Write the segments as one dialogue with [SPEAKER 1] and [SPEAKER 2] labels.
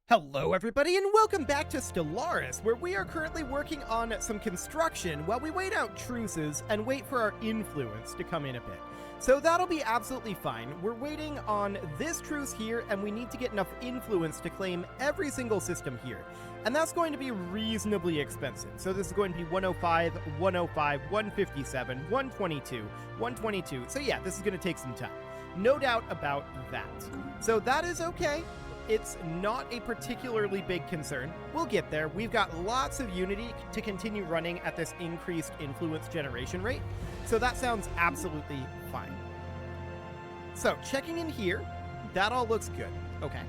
[SPEAKER 1] Hello everybody and welcome back to Stellaris, where we are currently working on some construction while we wait out truces and wait for our influence to come in a bit. So that'll be absolutely fine. We're waiting on this truce here and we need to get enough influence to claim every single system here. And that's going to be reasonably expensive. So this is going to be 105, 105, 157, 122, 122. So yeah, this is going to take some time. No doubt about that. So that is okay. It's not a particularly big concern. We'll get there. We've got lots of Unity to continue running at this increased influence generation rate, so that sounds absolutely fine. So, checking in here, that all looks good. Okay.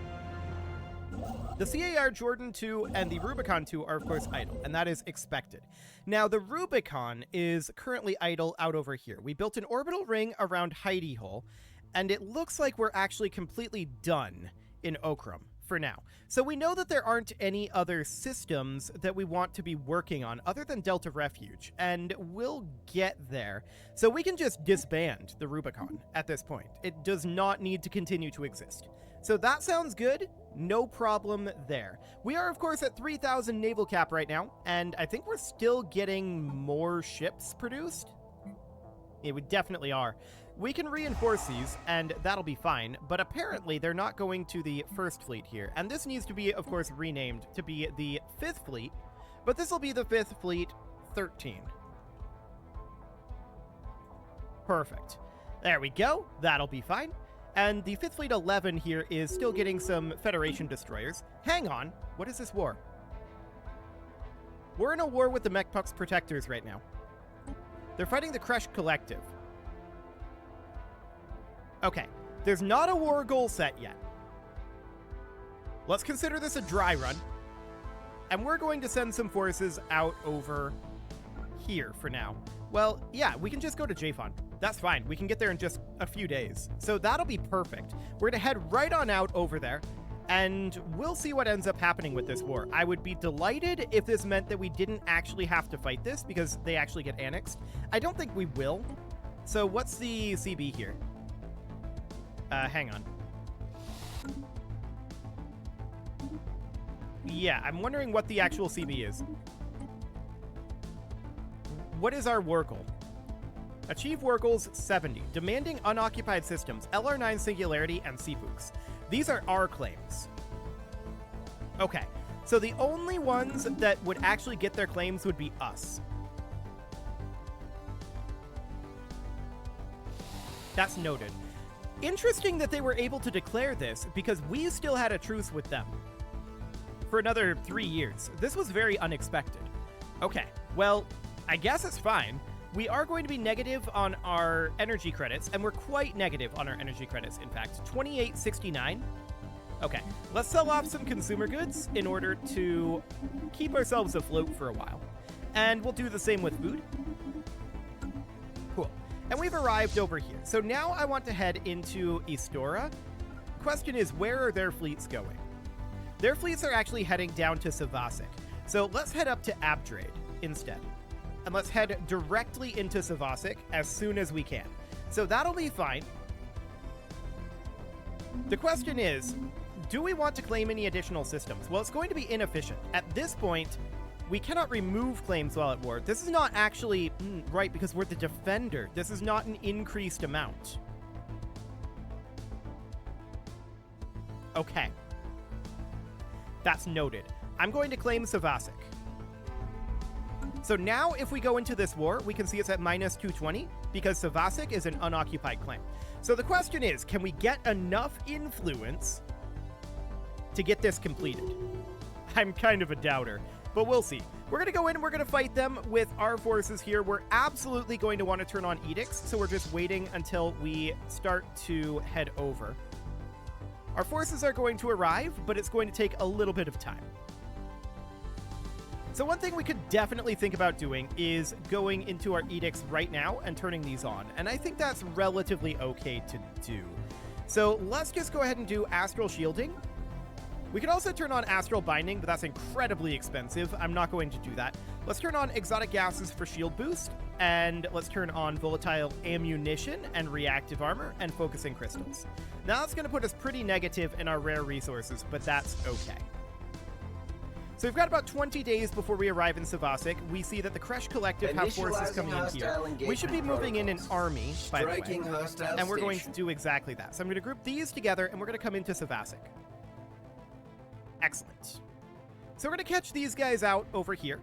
[SPEAKER 1] The CAR Jordan 2 and the Rubicon 2 are, of course, idle, and that is expected. Now, the Rubicon is currently idle out over here. We built an orbital ring around Heidi Hole, and it looks like we're actually completely done in Okram for now. So we know that there aren't any other systems that we want to be working on other than Delta Refuge, and we'll get there. So we can just disband the Rubicon at this point. It does not need to continue to exist. So that sounds good. No problem there. We are, of course, at 3,000 naval cap right now, and I think we're still getting more ships produced. Yeah, we definitely are. We can reinforce these, and that'll be fine, but apparently they're not going to the first fleet here. And this needs to be, of course, renamed to be the 5th fleet, but this will be the 5th fleet 13. Perfect. There we go. That'll be fine. And the 5th fleet 11 here is still getting some Federation destroyers. Hang on. What is this war? We're in a war with the Mechpuck's protectors right now. They're fighting the Crush Collective. Okay, there's not a war goal set yet. Let's consider this a dry run. And we're going to send some forces out over here for now. Well, yeah, we can just go to Jafon. That's fine. We can get there in just a few days. So that'll be perfect. We're going to head right on out over there, and we'll see what ends up happening with this war. I would be delighted if this meant that we didn't actually have to fight this because they actually get annexed. I don't think we will. So what's the CB here? Hang on. Yeah, I'm wondering what the actual CB is. What is our war goal? Achieve war goals 70. Demanding unoccupied systems, LR9 Singularity, and Seapooks. These are our claims. Okay, so the only ones that would actually get their claims would be us. That's noted. Interesting that they were able to declare this because we still had a truce with them for another 3 years. This was very unexpected. Okay, well, I guess it's fine. We are going to be negative on our energy credits, and we're quite negative on our energy credits, in fact. 2869. Okay, let's sell off some consumer goods in order to keep ourselves afloat for a while. And we'll do the same with food. Cool. And we've arrived over here. So now I want to head into Istora. Question is, where are their fleets going? Their fleets are actually heading down to Savasic. So let's head up to Abdrade instead. And let's head directly into Savasic as soon as we can. So that'll be fine. The question is, do we want to claim any additional systems? Well, it's going to be inefficient. At this point, we cannot remove claims while at war. This is not actually right because we're the defender. This is not an increased amount. Okay. That's noted. I'm going to claim Savasic. So now if we go into this war, we can see it's at minus 220 because Savasic is an unoccupied claim. So the question is, can we get enough influence to get this completed? I'm kind of a doubter, but we'll see. We're going to go in and we're going to fight them with our forces here. We're absolutely going to want to turn on edicts, so we're just waiting until we start to head over. Our forces are going to arrive, but it's going to take a little bit of time. So one thing we could definitely think about doing is going into our edicts right now and turning these on. And I think that's relatively okay to do. So let's just go ahead and do Astral Shielding. We could also turn on Astral Binding, but that's incredibly expensive. I'm not going to do that. Let's turn on Exotic Gases for Shield Boost, and let's turn on Volatile Ammunition and Reactive Armor and Focusing Crystals. Now that's going to put us pretty negative in our rare resources, but that's okay. So we've got about 20 days before we arrive in Savasik. We see that the Kresh Collective have forces coming in here. We should be moving in an army, by the way. And we're going to do exactly that. So I'm going to group these together, and we're going to come into Savasik. Excellent. So we're going to catch these guys out over here.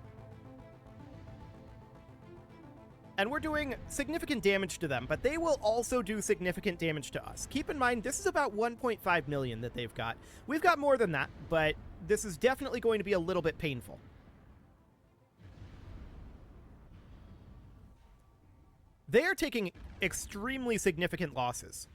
[SPEAKER 1] And we're doing significant damage to them, but they will also do significant damage to us. Keep in mind, this is about 1.5 million that they've got. We've got more than that, but this is definitely going to be a little bit painful. They are taking extremely significant losses.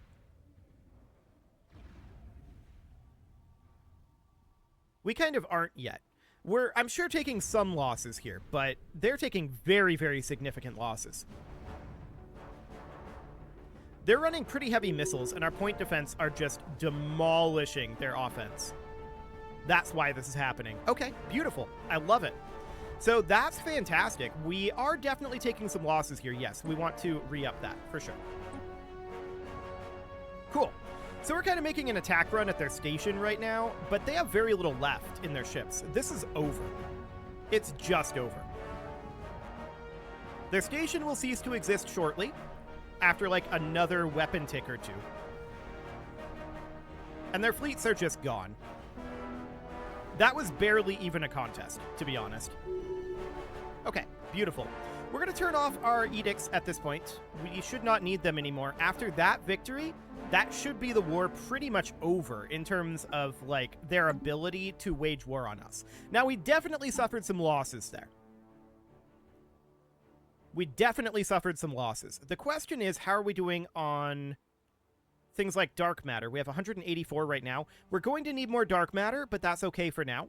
[SPEAKER 1] We kind of aren't yet. We're, I'm sure, taking some losses here, but they're taking very, very significant losses. They're running pretty heavy missiles, and our point defense are just demolishing their offense. That's why this is happening. Okay, beautiful. I love it. So that's fantastic. We are definitely taking some losses here. Yes, we want to re-up that, for sure. Cool. So we're kind of making an attack run at their station right now, but they have very little left in their ships. This is over. It's just over. Their station will cease to exist shortly, after like another weapon tick or two. And their fleets are just gone. That was barely even a contest, to be honest. Okay, beautiful. We're going to turn off our edicts at this point. We should not need them anymore. After that victory, that should be the war pretty much over in terms of, like, their ability to wage war on us. Now, we definitely suffered some losses there. We definitely suffered some losses. The question is, how are we doing on things like dark matter? We have 184 right now. We're going to need more dark matter, but that's okay for now.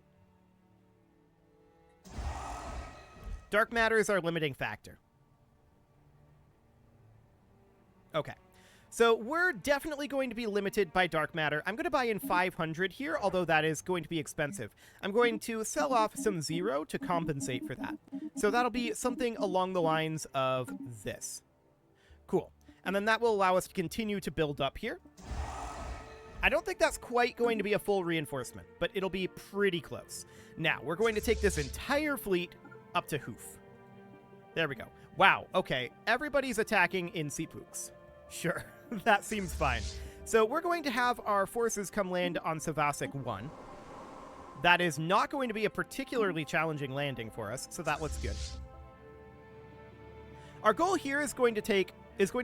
[SPEAKER 1] Dark matter is our limiting factor. Okay. So we're definitely going to be limited by dark matter. I'm going to buy in 500 here, although that is going to be expensive. I'm going to sell off some 0 to compensate for that. So that'll be something along the lines of this. Cool. And then that will allow us to continue to build up here. I don't think that's quite going to be a full reinforcement, but it'll be pretty close. Now, we're going to take this entire fleet up to Hoof. There we go. Wow, okay. Everybody's attacking in Seapuks. Sure, that seems fine. So we're going to have our forces come land on Savasik 1. That is not going to be a particularly challenging landing for us, so that looks good. Our goal here is going to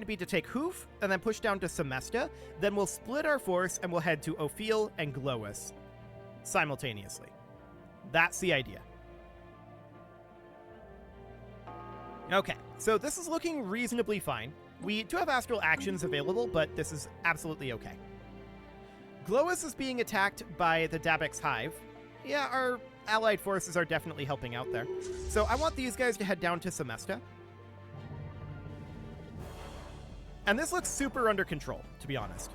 [SPEAKER 1] be to take Hoof and then push down to Semesta. Then we'll split our force and we'll head to Ophiel and Glois simultaneously. That's the idea. Okay, so this is looking reasonably fine. We do have astral actions available, but this is absolutely okay. Glois is being attacked by the Dabex Hive. Yeah, our allied forces are definitely helping out there. So I want these guys to head down to Semesta. And this looks super under control, to be honest.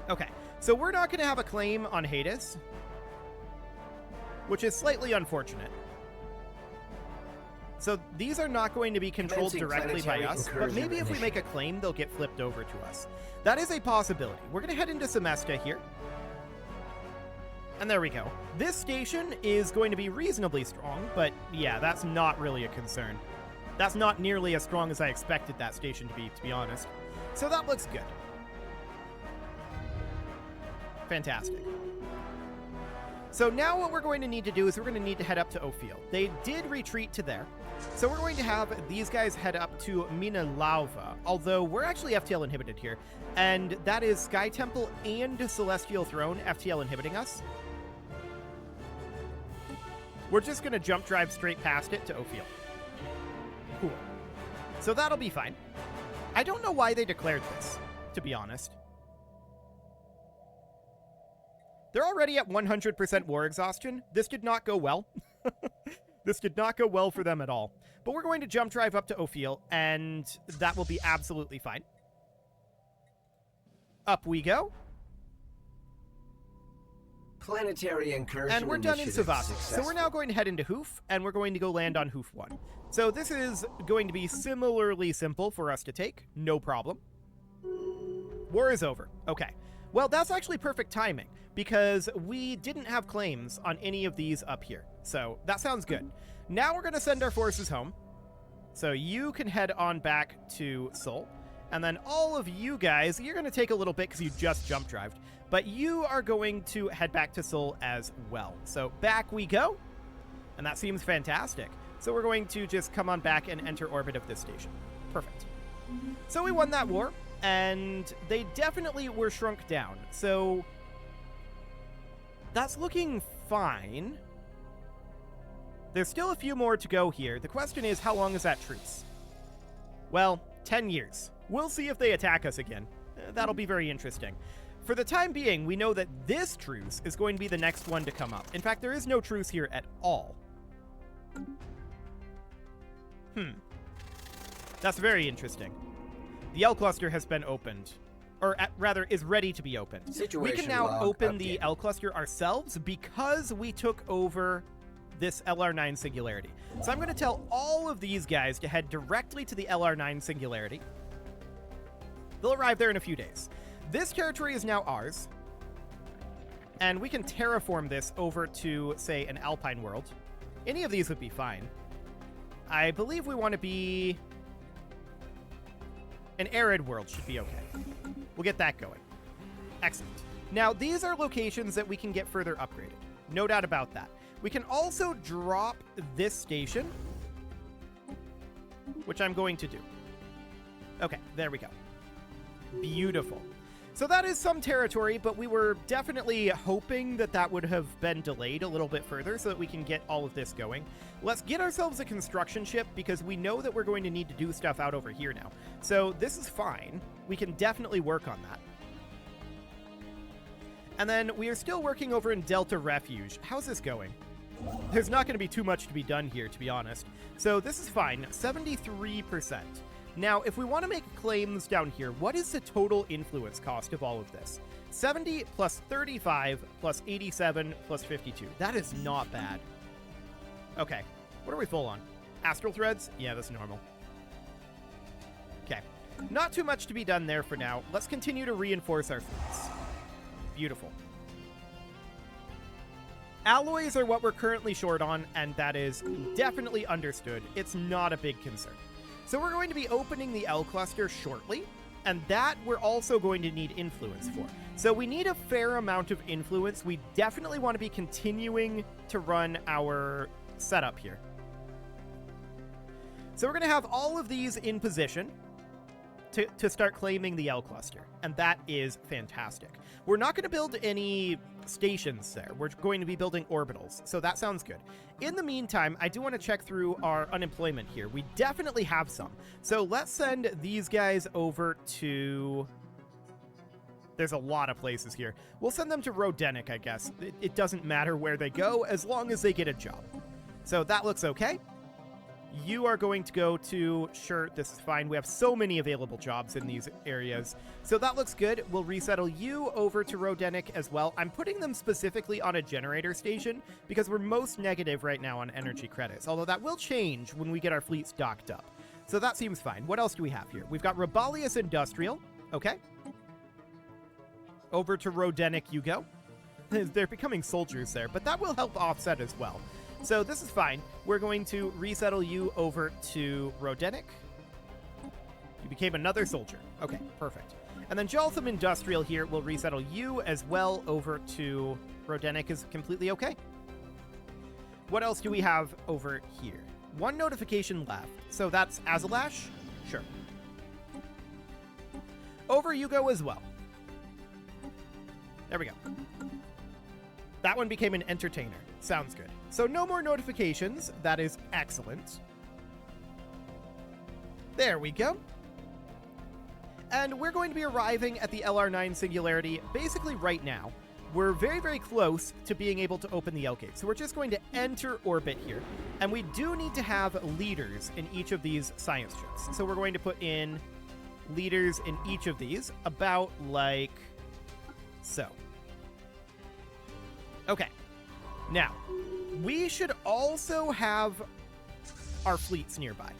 [SPEAKER 1] Okay, so we're not going to have a claim on Hades, which is slightly unfortunate. So these are not going to be controlled directly by us, but maybe if we make a claim, they'll get flipped over to us. That is a possibility. We're going to head into Semesta here. And there we go. This station is going to be reasonably strong, but yeah, that's not really a concern. That's not nearly as strong as I expected that station to be honest. So that looks good. Fantastic. So now what we're going to need to do is we're going to need to head up to Ophiel. They did retreat to there. So we're going to have these guys head up to Mina Lauva, although we're actually FTL inhibited here. And that is Sky Temple and Celestial Throne FTL inhibiting us. We're just going to jump drive straight past it to Ophiel. Cool. So that'll be fine. I don't know why they declared this, to be honest. They're already at 100% war exhaustion. This did not go well. This did not go well for them at all. But we're going to jump drive up to Ophiel, and that will be absolutely fine. Up we go.
[SPEAKER 2] Planetary incursion.
[SPEAKER 1] And we're done in Savasik. So we're now going to head into Hoof, and we're going to go land on Hoof 1. So this is going to be similarly simple for us to take. No problem. War is over. Okay. Well, that's actually perfect timing, because we didn't have claims on any of these up here. So that sounds good. Now we're going to send our forces home. So you can head on back to Sol. And then all of you guys, you're going to take a little bit because you just jump drived. But you are going to head back to Sol as well. So back we go. And that seems fantastic. So we're going to just come on back and enter orbit of this station. Perfect. So we won that war. And they definitely were shrunk down. So that's looking fine. There's still a few more to go here. The question is, how long is that truce? Well, 10 years. We'll see if they attack us again. That'll be very interesting. For the time being, we know that this truce is going to be the next one to come up. In fact, there is no truce here at all. That's very interesting. The L cluster has been opened. Or rather, is ready to be opened. We can now open the L cluster ourselves because we took over this LR9 singularity. So I'm going to tell all of these guys to head directly to the LR9 singularity. They'll arrive there in a few days. This territory is now ours. And we can terraform this over to, say, an alpine world. Any of these would be fine. I believe we want to be... An arid world should be okay. We'll get that going. Excellent. Now, these are locations that we can get further upgraded. No doubt about that. We can also drop this station, which I'm going to do. Okay, there we go. Beautiful. So that is some territory, but we were definitely hoping that that would have been delayed a little bit further so that we can get all of this going. Let's get ourselves a construction ship because we know that we're going to need to do stuff out over here now. So this is fine. We can definitely work on that. And then we are still working over in Delta Refuge. How's this going? There's not going to be too much to be done here, to be honest. So this is fine. 73%. Now, if we want to make claims down here, what is the total influence cost of all of this? 70 plus 35 plus 87 plus 52. That is not bad. Okay. What are we full on? Astral threads? Yeah, that's normal. Okay. Not too much to be done there for now. Let's continue to reinforce our fleets. Beautiful. Alloys are what we're currently short on, and that is definitely understood. It's not a big concern. So we're going to be opening the L cluster shortly, and that we're also going to need influence for. So we need a fair amount of influence. We definitely want to be continuing to run our setup here. So we're going to have all of these in position to start claiming the L cluster, and that is fantastic. We're not going to build any stations there. We're going to be building orbitals, so that sounds good. In the meantime, I do want to check through our unemployment here. We definitely have some. So let's send these guys over to... There's a lot of places here. We'll send them to Robotics, I guess. It doesn't matter where they go as long as they get a job. So that looks okay. You are going to go to... Sure, this is fine. We have so many available jobs in these areas. So that looks good. We'll resettle you over to Robotics as well. I'm putting them specifically on a generator station because we're most negative right now on energy credits. Although that will change when we get our fleets docked up. So that seems fine. What else do we have here? We've got Robotics Industrial. Okay. Over to Robotics you go. They're becoming soldiers there, but that will help offset as well. So this is fine. We're going to resettle you over to Robotics. You became another soldier. Okay, perfect. And then Jotham Industrial here will resettle you as well over to Robotics is completely okay. What else do we have over here? One notification left. So that's Azalash? Sure. Over you go as well. There we go. That one became an entertainer. Sounds good. So no more notifications. That is excellent. There we go. And we're going to be arriving at the LR9 singularity basically right now. We're very, very close to being able to open the L gate. So we're just going to enter orbit here. And we do need to have leaders in each of these science ships. So we're going to put in leaders in each of these about like so. Okay. Now, we should also have our fleets nearby.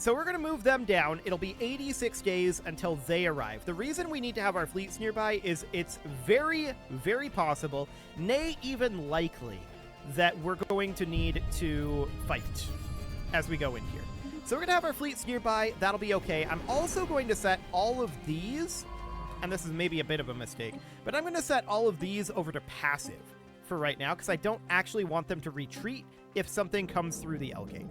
[SPEAKER 1] So we're going to move them down. It'll be 86 days until they arrive. The reason we need to have our fleets nearby is it's very, very possible, nay, even likely, that we're going to need to fight as we go in here. So we're going to have our fleets nearby. That'll be okay. I'm also going to set all of these, and this is maybe a bit of a mistake, but I'm going to set all of these over to passive for right now because I don't actually want them to retreat if something comes through the L gate.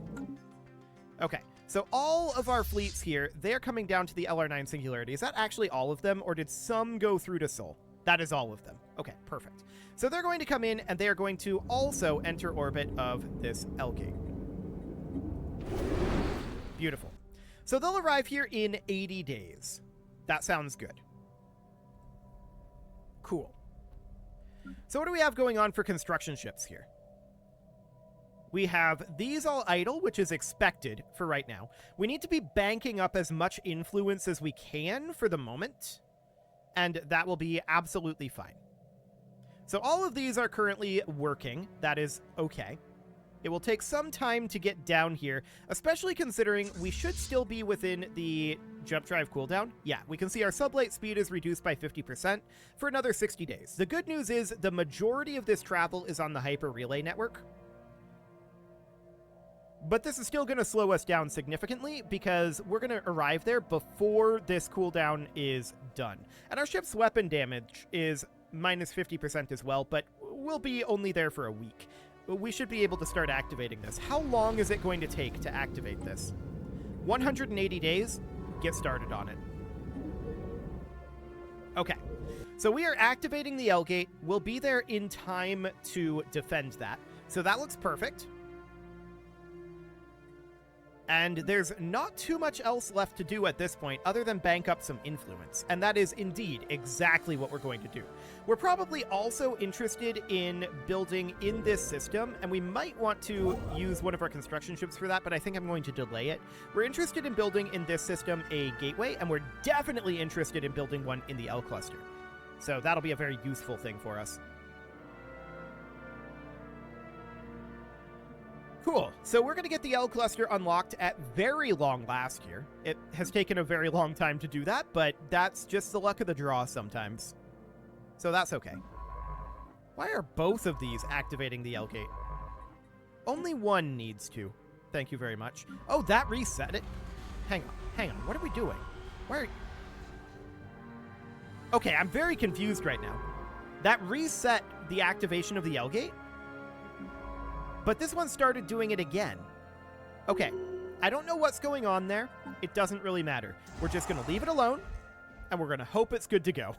[SPEAKER 1] Okay, so all of our fleets here, they're coming down to the LR9 Singularity. Is that actually all of them, or did some go through to Sol? That is all of them. Okay, perfect. So they're going to come in, and they are going to also enter orbit of this L gate. Beautiful. So they'll arrive here in 80 days. That sounds good. Cool. So what do we have going on for construction ships here? We have these all idle, which is expected for right now. We need to be banking up as much influence as we can for the moment, and that will be absolutely fine. So all of these are currently working. That is okay. It will take some time to get down here, especially considering we should still be within the jump drive cooldown. Yeah, we can see our sublight speed is reduced by 50% for another 60 days. The good news is the majority of this travel is on the Hyper Relay network. But this is still going to slow us down significantly because we're going to arrive there before this cooldown is done. And our ship's weapon damage is minus 50% as well, but we'll be only there for a week. We should be able to start activating this. How long is it going to take to activate this? 180 days? Get started on it. Okay. So we are activating the L gate. We'll be there in time to defend that. So that looks perfect. And there's not too much else left to do at this point other than bank up some influence. And that is indeed exactly what we're going to do. We're probably also interested in building in this system, and we might want to use one of our construction ships for that, but I think I'm going to delay it. We're interested in building in this system a gateway, and we're definitely interested in building one in the L cluster. So that'll be a very useful thing for us. Cool. So we're going to get the L cluster unlocked at very long last here. It has taken a very long time to do that, but that's just the luck of the draw sometimes. So that's okay. Why are both of these activating the L gate? Only one needs to. Thank you very much. Oh, that reset it. Hang on. What are we doing? Why are... Okay, I'm very confused right now. That reset the activation of the L gate? But this one started doing it again. Okay, I don't know what's going on there. It doesn't really matter. We're just going to leave it alone, and we're going to hope it's good to go.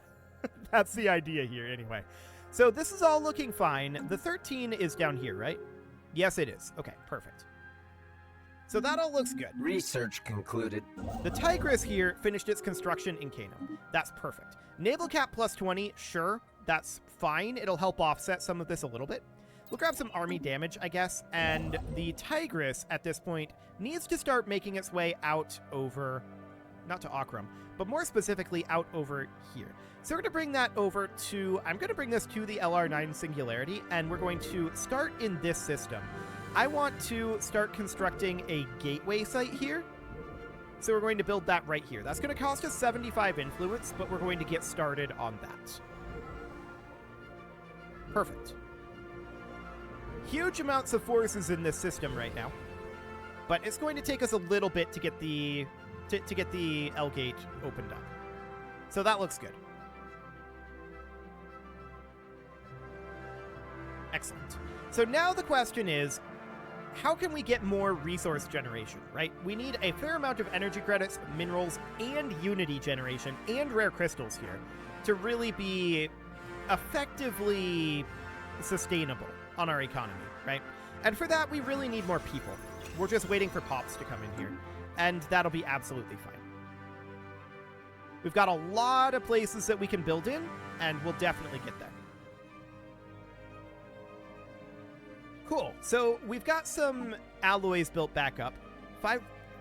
[SPEAKER 1] That's the idea here, anyway. So this is all looking fine. The 13 is down here, right? Yes, it is. Okay, perfect. So that all looks good.
[SPEAKER 2] Research concluded.
[SPEAKER 1] The Tigris here finished its construction in Kano. That's perfect. Naval cap plus 20, sure. That's fine. It'll help offset some of this a little bit. We'll grab some army damage, I guess, and the Tigris, at this point, needs to start making its way out over, not to Akram, but more specifically out over here. So we're going to bring that over to, I'm going to bring this to the LR9 Singularity, and we're going to start in this system. I want to start constructing a gateway site here, so we're going to build that right here. That's going to cost us 75 influence, but we're going to get started on that. Perfect. Huge amounts of forces in this system right now, but it's going to take us a little bit to get the to get the L gate opened up. So that looks good. Excellent. So now the question is, how can we get more resource generation, right? We need a fair amount of energy credits, minerals, and unity generation, and rare crystals here to really be effectively sustainable on our economy, right? And for that, we really need more people. We're just waiting for pops to come in here, and that'll be absolutely fine. We've got a lot of places that we can build in, and we'll definitely get there. Cool. So we've got some alloys built back up.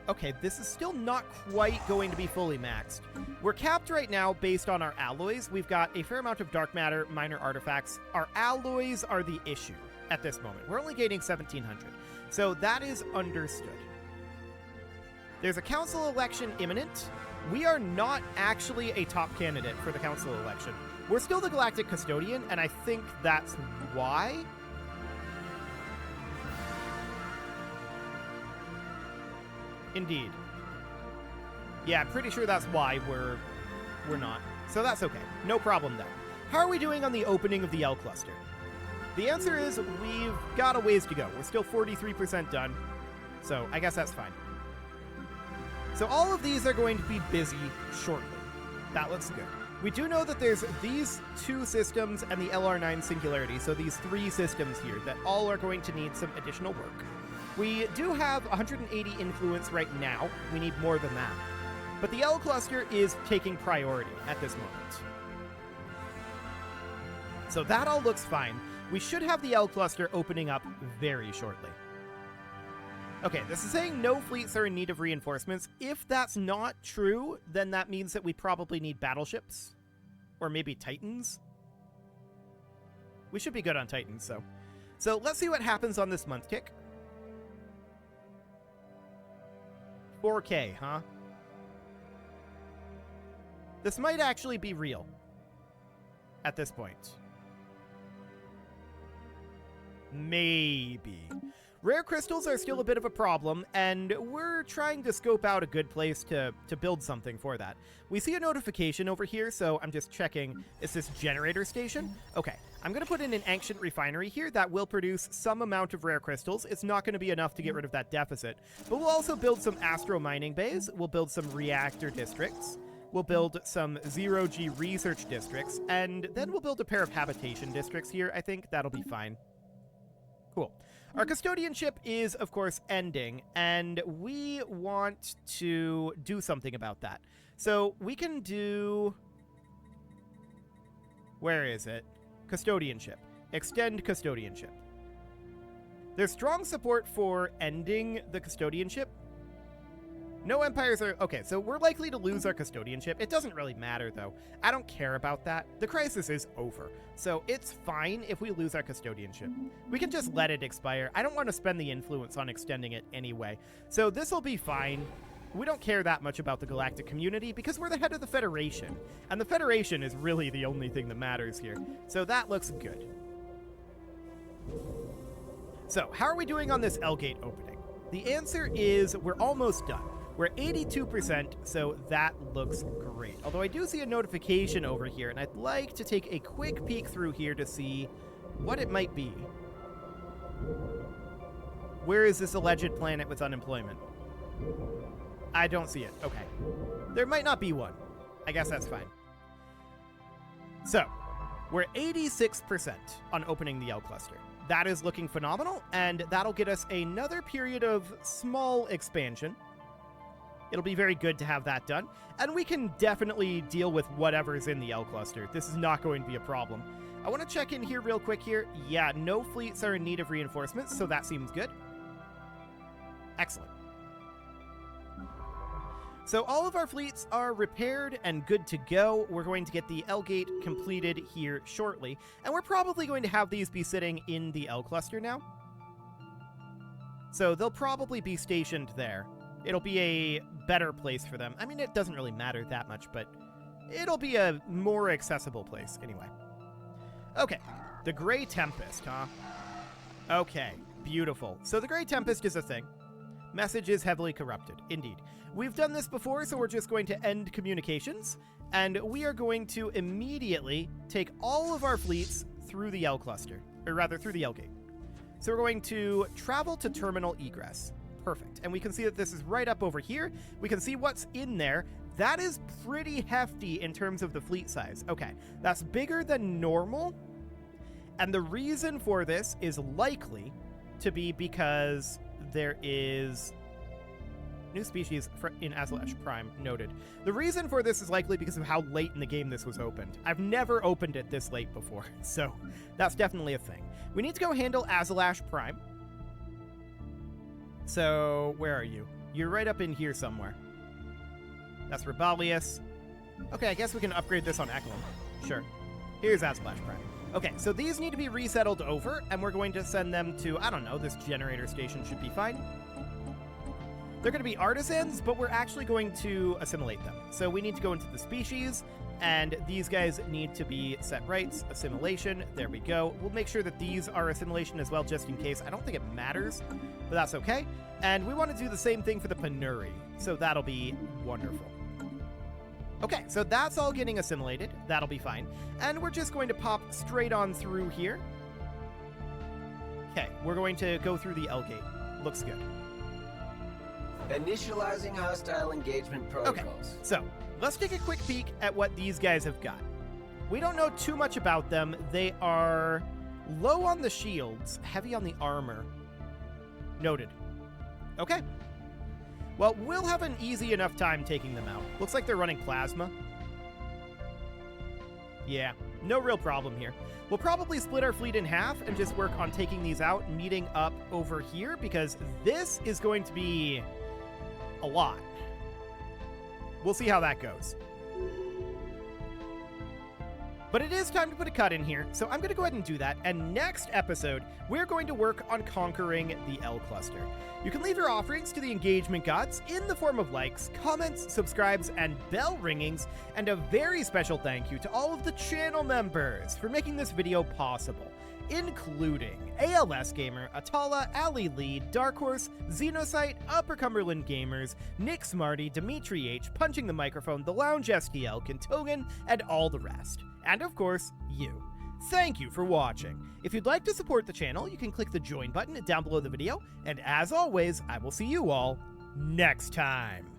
[SPEAKER 1] Okay, this is still not quite going to be fully maxed. We're capped right now based on our alloys. We've got a fair amount of dark matter, minor artifacts. Our alloys are the issue at this moment. We're only gaining 1,700. So that is understood. There's a council election imminent. We are not actually a top candidate for the council election. We're still the Galactic Custodian, and I think that's why. Indeed. Yeah, I'm pretty sure that's why we're not. So that's okay. No problem then. How are we doing on the opening of the L cluster? The answer is we've got a ways to go. We're still 43% done. So I guess that's fine. So all of these are going to be busy shortly. That looks good. We do know that there's these 2 systems and the LR9 Singularity, so these 3 systems here that all are going to need some additional work. We do have 180 influence right now. We need more than that. But the L cluster is taking priority at this moment. So that all looks fine. We should have the L cluster opening up very shortly. Okay, this is saying no fleets are in need of reinforcements. If that's not true, then that means that we probably need battleships. Or maybe Titans. We should be good on Titans, so. So let's see what happens on this month kick. 4K, huh? This might actually be real. At this point. Maybe. Rare crystals are still a bit of a problem, and we're trying to scope out a good place to build something for that. We see a notification over here, so I'm just checking. Is this generator station? Okay, I'm going to put in an ancient refinery here that will produce some amount of rare crystals. It's not going to be enough to get rid of that deficit, but we'll also build some astro mining bays. We'll build some reactor districts. We'll build some zero-G research districts, and then we'll build a pair of habitation districts here. I think that'll be fine. Cool. Our custodianship is, of course, ending, and we want to do something about that. So we can do... Where is it? Custodianship. Extend custodianship. There's strong support for ending the custodianship. No empires are... Okay, so we're likely to lose our custodianship. It doesn't really matter, though. I don't care about that. The crisis is over. So it's fine if we lose our custodianship. We can just let it expire. I don't want to spend the influence on extending it anyway. So this will be fine. We don't care that much about the galactic community because we're the head of the Federation. And the Federation is really the only thing that matters here. So that looks good. So how are we doing on this L-gate opening? The answer is we're almost done. We're 82%, so that looks great. Although I do see a notification over here, and I'd like to take a quick peek through here to see what it might be. Where is this alleged planet with unemployment? I don't see it. Okay. There might not be one. I guess that's fine. So, we're 86% on opening the L cluster. That is looking phenomenal, and that'll get us another period of small expansion. It'll be very good to have that done, and we can definitely deal with whatever's in the L cluster. This is not going to be a problem. I want to check in here real quick here. Yeah, no fleets are in need of reinforcements, so that seems good. Excellent. So all of our fleets are repaired and good to go. We're going to get the L gate completed here shortly, and we're probably going to have these be sitting in the L cluster now. So they'll probably be stationed there. It'll be a better place for them. I mean, it doesn't really matter that much, but it'll be a more accessible place anyway. Okay, the Grey Tempest, huh? Okay, beautiful. So the Grey Tempest is a thing. Message is heavily corrupted, indeed. We've done this before, so we're just going to end communications, and we are going to immediately take all of our fleets through the L cluster, or rather through the L gate. So we're going to travel to terminal egress. Perfect. And we can see that this is right up over here. We can see what's in there. That is pretty hefty in terms of the fleet size. Okay, that's bigger than normal. And the reason for this is likely to be because there is new species in Azalash Prime noted. The reason for this is likely because of how late in the game this was opened. I've never opened it this late before, so that's definitely a thing. We need to go handle Azalash Prime. So, where are you? You're right up in here somewhere. That's Rebellious. Okay, I guess we can upgrade this on Eklund. Sure. Here's Azalash Prime. Okay, so these need to be resettled over, and we're going to send them to, I don't know, this generator station should be fine. They're going to be artisans, but we're actually going to assimilate them. So we need to go into the species, and these guys need to be set rights, assimilation. There we go. We'll make sure that these are assimilation as well, just in case. I don't think it matters, but that's okay. And we want to do the same thing for the Panuri, so that'll be wonderful. Okay, so that's all getting assimilated. That'll be fine. And we're just going to pop straight on through here. Okay, we're going to go through the L gate. Looks good.
[SPEAKER 2] Initializing hostile engagement protocols.
[SPEAKER 1] Okay, so let's take a quick peek at what these guys have got. We don't know too much about them. They are low on the shields, heavy on the armor. Noted. Okay. Well, we'll have an easy enough time taking them out. Looks like they're running plasma. Yeah, no real problem here. We'll probably split our fleet in half and just work on taking these out and meeting up over here, because this is going to be a lot. We'll see how that goes. But it is time to put a cut in here, so I'm going to go ahead and do that. And next episode, we're going to work on conquering the L cluster. You can leave your offerings to the engagement gods in the form of likes, comments, subscribes, and bell ringings. And a very special thank you to all of the channel members for making this video possible, including ALS Gamer, Atala, Ali Lee, Dark Horse, Xenocyte, Upper Cumberland Gamers, Nick Smarty, Dimitri H, Punching the Microphone, The Lounge STL, Kentogan, and all the rest. And of course, you. Thank you for watching. If you'd like to support the channel, you can click the join button down below the video, and as always, I will see you all next time.